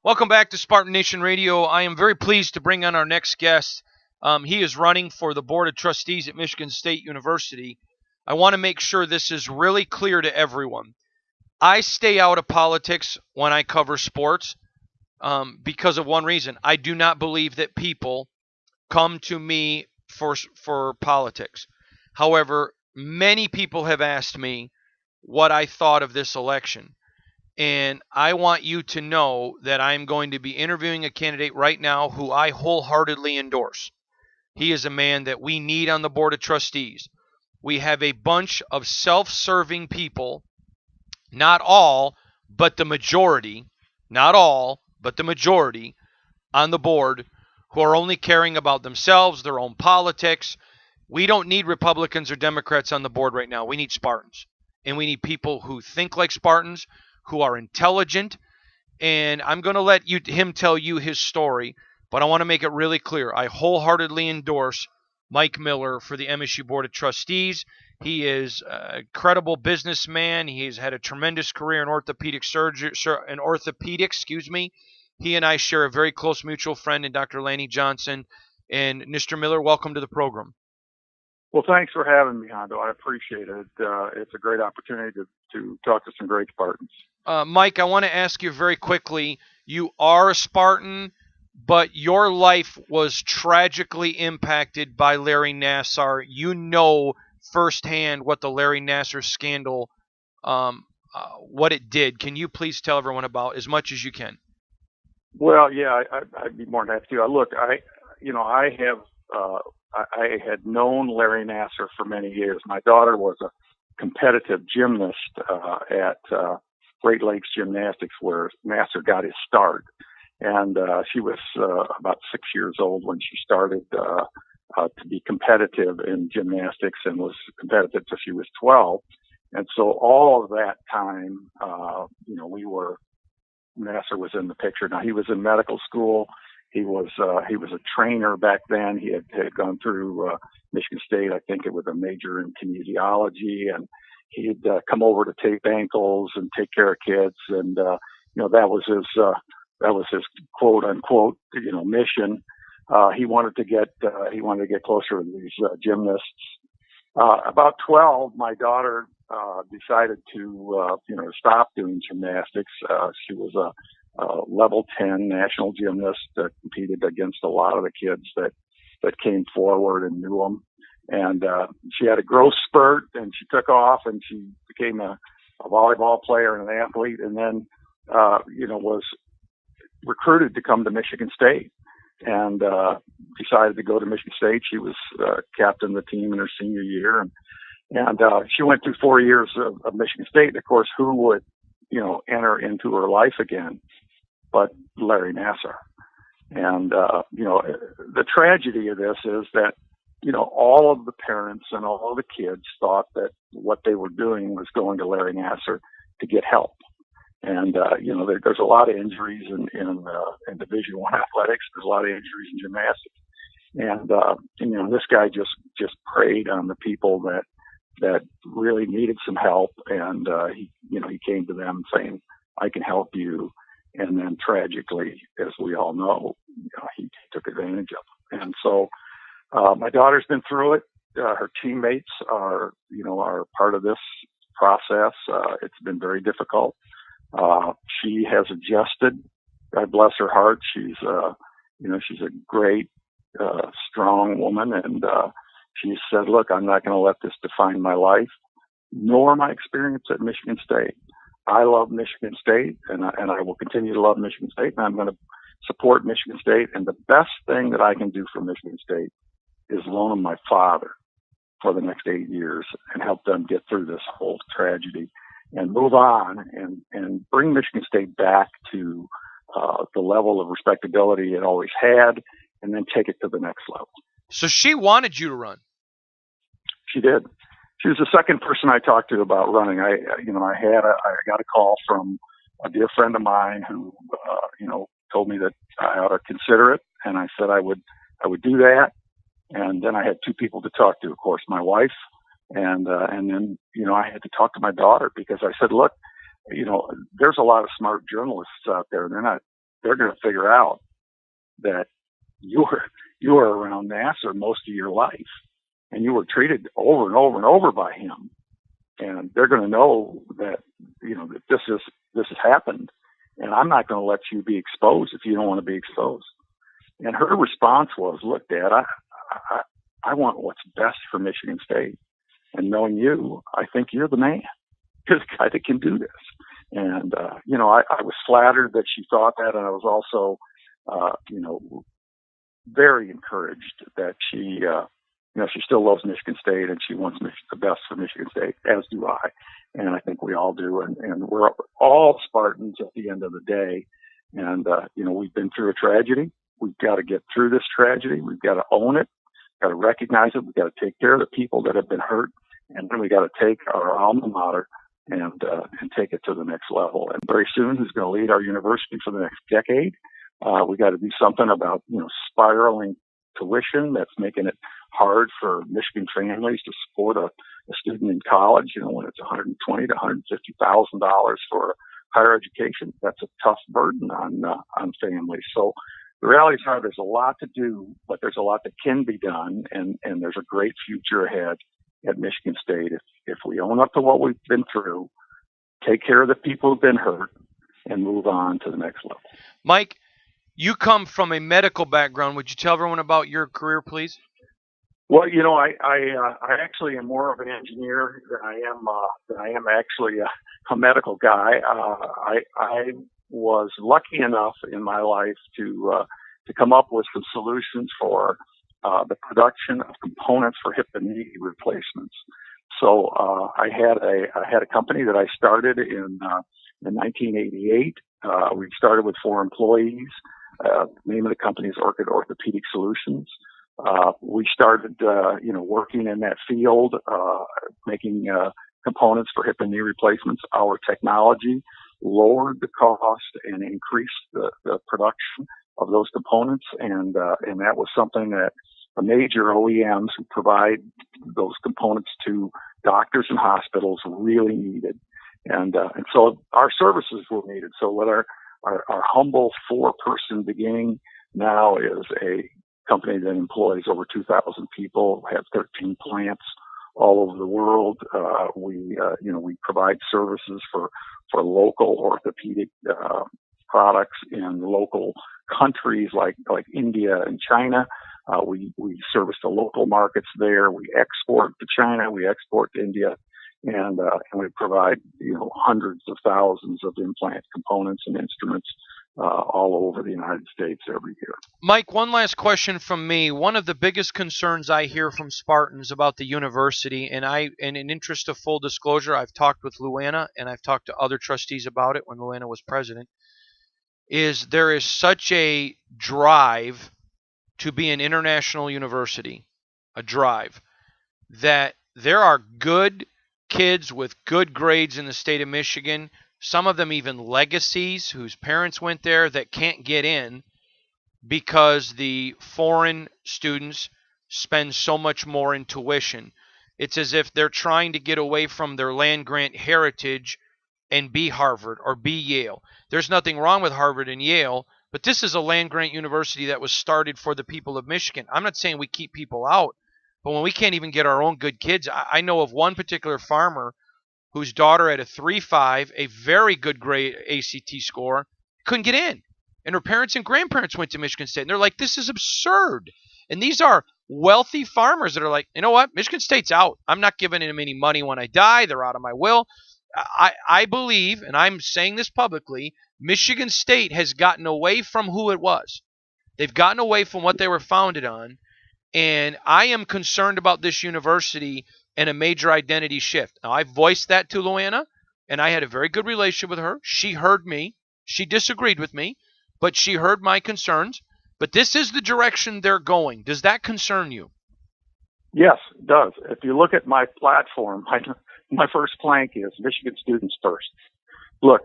Welcome back to Spartan Nation Radio. I am very pleased to bring on our next guest. He is running for the Board of Trustees at Michigan State University. I want to make sure this is really clear to everyone. I stay out of politics when I cover sports because of one reason. I do not believe that people come to me for politics. However, many people have asked me what I thought of this election. And I want you to know that I'm going to be interviewing a candidate right now who I wholeheartedly endorse. He is a man that we need on the Board of Trustees. We have a bunch of self-serving people, not all, but the majority, not all, but the majority on the board who are only caring about themselves, their own politics. We don't need Republicans or Democrats on the board right now. We need Spartans. And we need people who think like Spartans, who are intelligent, and I'm going to let him tell you his story, but I want to make it really clear. I wholeheartedly endorse Mike Miller for the MSU Board of Trustees. He is a credible businessman. He's had a tremendous career in orthopedic surgery, in orthopedics, He and I share a very close mutual friend in Dr. Lanny Johnson. And Mr. Miller, welcome to the program. Well, thanks for having me, Hondo. I appreciate it. It's a great opportunity to talk to some great Spartans. Mike, I want to ask you very quickly. You are a Spartan, but your life was tragically impacted by Larry Nassar. You know firsthand what the Larry Nassar scandal, what it did. Can you please tell everyone about as much as you can? Well, yeah, I'd be more than happy to. Look, I had known Larry Nassar for many years. My daughter was a competitive gymnast at Great Lakes Gymnastics, where Nassar got his start. And she was about 6 years old when she started to be competitive in gymnastics, and was competitive till she was 12. And so all of that time, Nassar was in the picture. Now, he was in medical school. He was a trainer back then. He had gone through Michigan State, I think it was a major in kinesiology, and he'd come over to tape ankles and take care of kids, and that was his quote unquote mission. He wanted to get closer to these gymnasts. About 12, my daughter decided to stop doing gymnastics. She was a level 10 national gymnast that competed against a lot of the kids that came forward and knew them. And she had a growth spurt, and she took off, and she became a volleyball player and an athlete, and then was recruited to come to Michigan State, and decided to go to Michigan State. She was captain of the team in her senior year, and she went through 4 years of Michigan State. And of course, who would enter into her life again but Larry Nassar? And the tragedy of this is that all of the parents and all of the kids thought that what they were doing was going to Larry Nassar to get help. And there's a lot of injuries in Division I athletics. There's a lot of injuries in gymnastics, and this guy just preyed on the people that really needed some help. And he came to them saying, "I can help you." And then tragically, as we all know, he took advantage of them. And so my daughter's been through it. Her teammates are part of this process. It's been very difficult. She has adjusted. God bless her heart. She's a great, strong woman. And she said, "Look, I'm not going to let this define my life, nor my experience at Michigan State. I love Michigan State, and I will continue to love Michigan State, and I'm going to support Michigan State. And the best thing that I can do for Michigan State is loan them my father for the next 8 years and help them get through this whole tragedy and move on and bring Michigan State back to the level of respectability it always had, and then take it to the next level." So she wanted you to run. She did. She was the second person I talked to about running. I got a call from a dear friend of mine who, told me that I ought to consider it. And I said I would do that. And then I had two people to talk to, of course, my wife. And then, I had to talk to my daughter, because I said, "Look, there's a lot of smart journalists out there. They're not they're going to figure out that you were around Nassar most of your life, and you were treated over and over and over by him, and they're going to know that that this has happened, and I'm not going to let you be exposed if you don't want to be exposed. And her response was, "Look, Dad, I want what's best for Michigan State, and knowing you, I think you're the man. You're the guy that can do this." And I was flattered that she thought that, and I was also very encouraged that she still loves Michigan State and she wants the best for Michigan State, as do I. And I think we all do. And we're all Spartans at the end of the day. And, we've been through a tragedy. We've got to get through this tragedy. We've got to own it. We've got to recognize it. We've got to take care of the people that have been hurt. And then we got to take our alma mater and take it to the next level. And very soon, who's going to lead our university for the next decade? We got to do something about, spiraling tuition that's making it hard for Michigan families to support a student in college. When it's $120,000 to $150,000 for higher education, that's a tough burden on families. So the realities are there's a lot to do, but there's a lot that can be done, and there's a great future ahead at Michigan State if we own up to what we've been through, take care of the people who've been hurt, and move on to the next level. Mike, you come from a medical background. Would you tell everyone about your career, please? Well, I actually am more of an engineer than I am actually a medical guy. I was lucky enough in my life to come up with some solutions for the production of components for hip and knee replacements. So I had a company that I started in 1988. We started with 4 employees. The name of the company is Orchid Orthopedic Solutions. We started, working in that field, making components for hip and knee replacements. Our technology lowered the cost and increased the production of those components, and that was something that the major OEMs who provide those components to doctors and hospitals really needed, and so our services were needed. So what our humble 4-person beginning now is a company that employs over 2,000 people, have 13 plants all over the world. We provide services for local orthopedic products in local countries like India and China. We service the local markets there. We export to China. We export to India. And we provide, hundreds of thousands of implant components and instruments all over the United States every year. Mike, one last question from me. One of the biggest concerns I hear from Spartans about the university, and in interest of full disclosure, I've talked with Luana and I've talked to other trustees about it when Luana was president, is there is such a drive to be an international university, a drive, that there are good kids with good grades in the state of Michigan, some of them even legacies whose parents went there, that can't get in because the foreign students spend so much more in tuition. It's as if they're trying to get away from their land-grant heritage and be Harvard or be Yale. There's nothing wrong with Harvard and Yale, but this is a land-grant university that was started for the people of Michigan. I'm not saying we keep people out, but when we can't even get our own good kids, I know of one particular farmer whose daughter had a 3.5, a very good grade ACT score, couldn't get in. And her parents and grandparents went to Michigan State. And they're like, this is absurd. And these are wealthy farmers that are like, you know what? Michigan State's out. I'm not giving them any money when I die. They're out of my will. I believe, and I'm saying this publicly, Michigan State has gotten away from who it was. They've gotten away from what they were founded on. And I am concerned about this university and a major identity shift. Now, I voiced that to Luana, and I had a very good relationship with her. She heard me. She disagreed with me, but she heard my concerns. But this is the direction they're going. Does that concern you? Yes, it does. If you look at my platform, my first plank is Michigan students first. Look,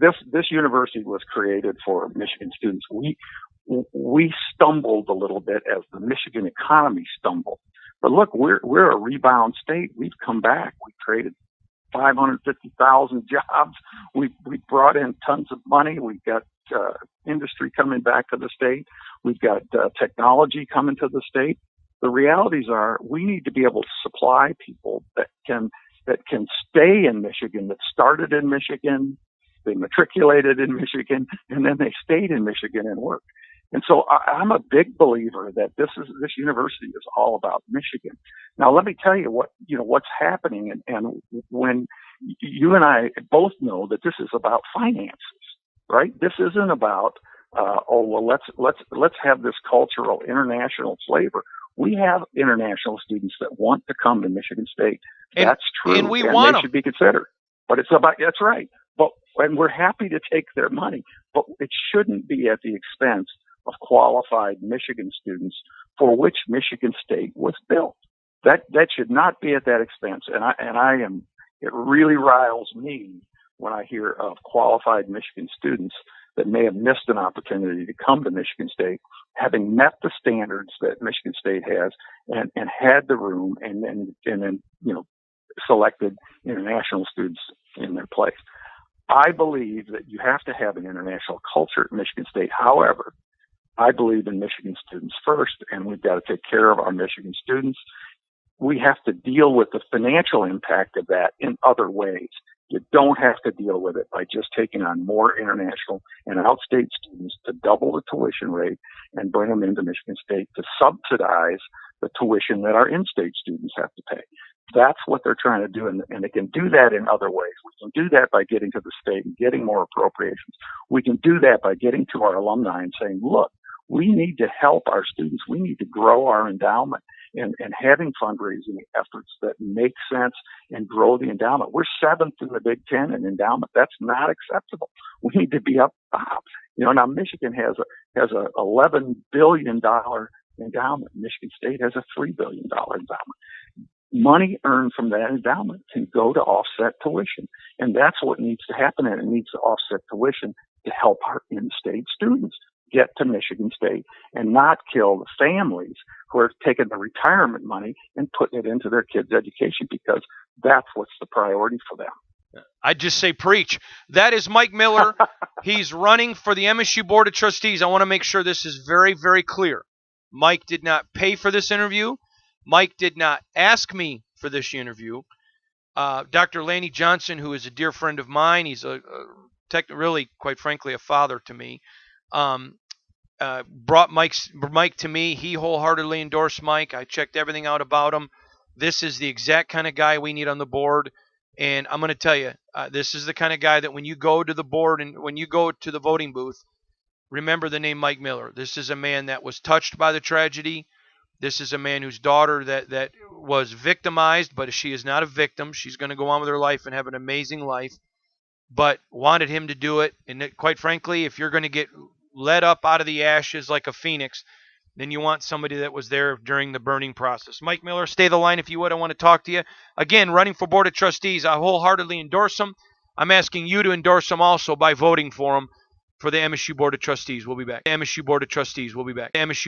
this university was created for Michigan students. We stumbled a little bit as the Michigan economy stumbled. But look, we're a rebound state. We've come back. We created 550,000 jobs. We brought in tons of money. We've got industry coming back to the state. We've got technology coming to the state. The realities are we need to be able to supply people that can stay in Michigan, that started in Michigan, they matriculated in Michigan, and then they stayed in Michigan and worked. And so I'm a big believer that this university is all about Michigan. Now, let me tell you what's happening. And when you and I both know that this is about finances, right? This isn't about, let's have this cultural international flavor. We have international students that want to come to Michigan State. That's true. And we want them. They should be considered. But it's about, that's right. And we're happy to take their money, but it shouldn't be at the expense of qualified Michigan students for which Michigan State was built. That should not be at that expense. It really riles me when I hear of qualified Michigan students that may have missed an opportunity to come to Michigan State, having met the standards that Michigan State has and had the room and then selected international students in their place. I believe that you have to have an international culture at Michigan State. However, I believe in Michigan students first, and we've got to take care of our Michigan students. We have to deal with the financial impact of that in other ways. You don't have to deal with it by just taking on more international and outstate students to double the tuition rate and bring them into Michigan State to subsidize the tuition that our in-state students have to pay. That's what they're trying to do, and they can do that in other ways. We can do that by getting to the state and getting more appropriations. We can do that by getting to our alumni and saying, look, we need to help our students. We need to grow our endowment and having fundraising efforts that make sense and grow the endowment. We're 7th in the Big Ten in endowment. That's not acceptable. We need to be up top. Now Michigan has a $11 billion endowment. Michigan State has a $3 billion endowment. Money earned from that endowment can go to offset tuition. And that's what needs to happen. And it needs to offset tuition to help our in-state students get to Michigan State and not kill the families who are taking the retirement money and putting it into their kids' education, because that's what's the priority for them. I just say preach. That is Mike Miller. He's running for the MSU Board of Trustees. I want to make sure this is very, very clear. Mike did not pay for this interview. Mike did not ask me for this interview. Dr. Laney Johnson, who is a dear friend of mine, he's really, quite frankly, a father to me, brought Mike to me. He wholeheartedly endorsed Mike. I checked everything out about him. This is the exact kind of guy we need on the board. And I'm going to tell you, this is the kind of guy that when you go to the board and when you go to the voting booth, remember the name Mike Miller. This is a man that was touched by the tragedy. This is a man whose daughter that was victimized, but she is not a victim. She's going to go on with her life and have an amazing life, but wanted him to do it. And quite frankly, if you're going to get led up out of the ashes like a phoenix, then you want somebody that was there during the burning process. Mike Miller, stay the line if you would. I want to talk to you. Again, running for Board of Trustees, I wholeheartedly endorse him. I'm asking you to endorse him also by voting for him for the MSU Board of Trustees. We'll be back. MSU Board of Trustees. We'll be back. MSU